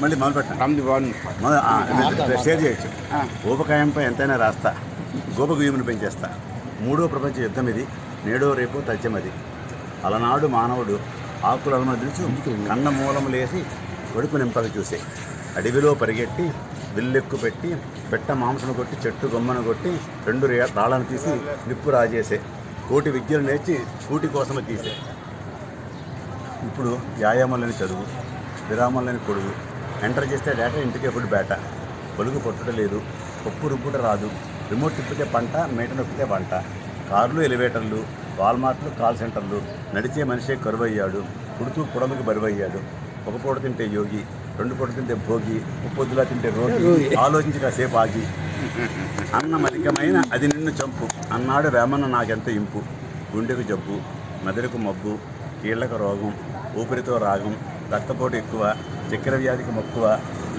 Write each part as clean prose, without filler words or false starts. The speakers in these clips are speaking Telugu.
మళ్ళీ మొదలు పెట్టండి. షేర్ చేయొచ్చు. ఊపకాయంపై ఎంతైనా రాస్తా, గోపగుయ్యమును పెంచేస్తా. మూడో ప్రపంచ యుద్ధం ఇది, నేడో రేపో తథ్యమది. అలనాడు మానవుడు ఆకులను వదిలిచు కన్న మూలములేసి కొడుకు నింపక చూసే. అడవిలో పరిగెట్టి విల్లెక్కు పెట్టి పెట్ట మాంసను కొట్టి చెట్టు గొమ్మను కొట్టి 2 రాళ్ళను తీసి నిప్పు రాజేసే. కోటి విద్యలు నేర్చి కూటి కోసమే తీసే. ఇప్పుడు వ్యాయామం లేని చదువు, విరామం లేని కొడుగు. ఎంటర్ చేస్తే డేటా, ఇంటికి ఎప్పుడు బేట. పొలుగు పొట్టుట లేదు, పప్పు రుబ్బుట రాదు. రిమోట్ తిప్పితే పంట, మేట నొక్కితే వంట. కార్లు, ఎలివేటర్లు, వాల్మార్ట్లు, కాల్ సెంటర్లు. నడిచే మనిషే కరువయ్యాడు, పుడుతూ పొడముకి బరువయ్యాడు. ఒక పూట తింటే యోగి, 2 పూట తింటే భోగి, ముప్పొద్దులా తింటే రోగి. ఆలోచించి కాసేపు ఆగి. అన్నం అధికమైన అది నిన్ను చంపు అన్నాడు వేమన్న నాకెంత ఇంపు. గుండెకు జబ్బు, మెదడుకు మబ్బు, కీళ్లకు రోగం, ఊపిరితో రాగం, రక్తపోటు ఎక్కువ, చక్కెర వ్యాధికి మక్కువ,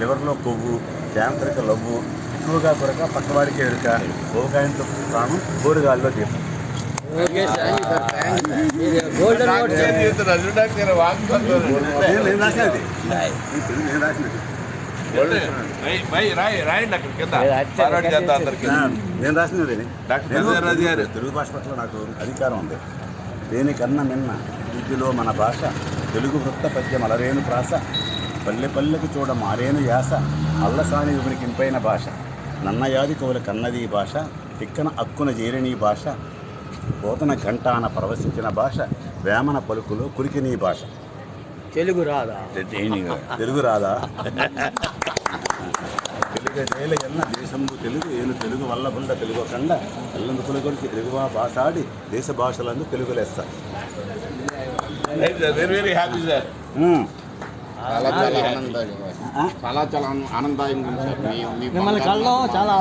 లివర్లో కొవ్వు, క్యాన్సర్కి లవ్వు, ఎక్కువగా కొరక పక్కవాడికి ఎరుక, ఊకాయంతో ప్రాణం, గోరుగాల్లో దీపం. నేను రాసినది. తెలుగు భాష పట్ల నాకు అధికారం ఉంది. దేనికన్నా నిన్న విద్యలో మన భాష, తెలుగు వృత్త పద్యం అలరేను ప్రాస, పల్లె పల్లెకు చూడ మారేను యాస, అల్లసాని యుగునికింపైన భాష, నన్నయాది కవుల కన్నది భాష, తిక్కన అక్కున చేరిని భాష, పోతన ఘంటాన ప్రవశించిన భాష, వేమన పలుకులో కురికిని భాష. తెలుగు రాదా? తెలుగు రాదా? తెలుగు జైల ఎన్న దేశంబు తెలుగు, ఏను తెలుగు వల్ల బుండ తెలుగు కండ, ఎల్లందు కొలుగొలికి తెలుగువా భాషాడి, దేశ భాషలందు తెలుగు లెస్స. చాలా ఆనందదాయంగా ఉంది సార్. మిమ్మల్ని కళ్ళలో చాలా